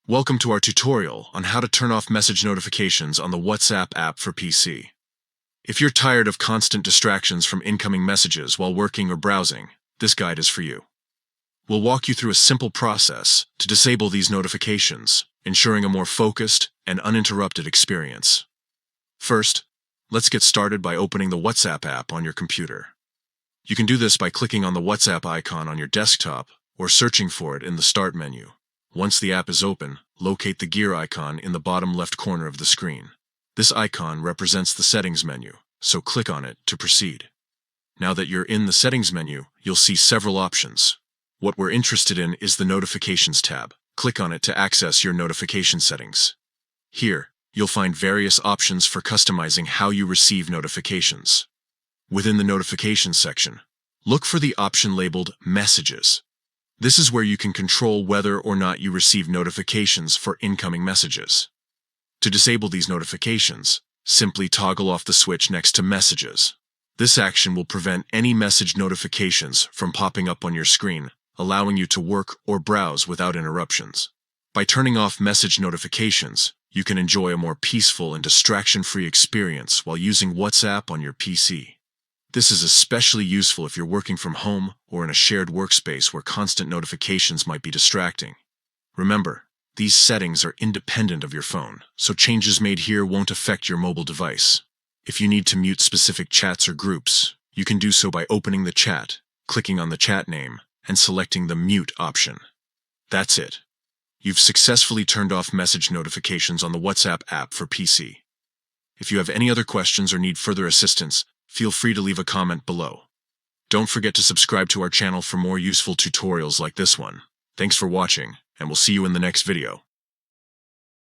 Welcome to our tutorial on how to turn off message notifications on the WhatsApp app for PC. If you're tired of constant distractions from incoming messages while working or browsing, this guide is for you. We'll walk you through a simple process to disable these notifications, ensuring a more focused and uninterrupted experience. First, let's get started by opening the WhatsApp app on your computer. You can do this by clicking on the WhatsApp icon on your desktop or searching for it in the Start menu. Once the app is open, locate the gear icon in the bottom left corner of the screen. This icon represents the Settings menu, so click on it to proceed. Now that you're in the Settings menu, you'll see several options. What we're interested in is the Notifications tab. Click on it to access your notification settings. Here, you'll find various options for customizing how you receive notifications. Within the Notifications section, look for the option labeled Messages. This is where you can control whether or not you receive notifications for incoming messages. To disable these notifications, simply toggle off the switch next to Messages. This action will prevent any message notifications from popping up on your screen, allowing you to work or browse without interruptions. By turning off message notifications, you can enjoy a more peaceful and distraction-free experience while using WhatsApp on your PC. This is especially useful if you're working from home or in a shared workspace where constant notifications might be distracting. Remember, these settings are independent of your phone, so changes made here won't affect your mobile device. If you need to mute specific chats or groups, you can do so by opening the chat, clicking on the chat name, and selecting the Mute option. That's it. You've successfully turned off message notifications on the WhatsApp app for PC. If you have any other questions or need further assistance, feel free to leave a comment below. Don't forget to subscribe to our channel for more useful tutorials like this one. Thanks for watching, and we'll see you in the next video.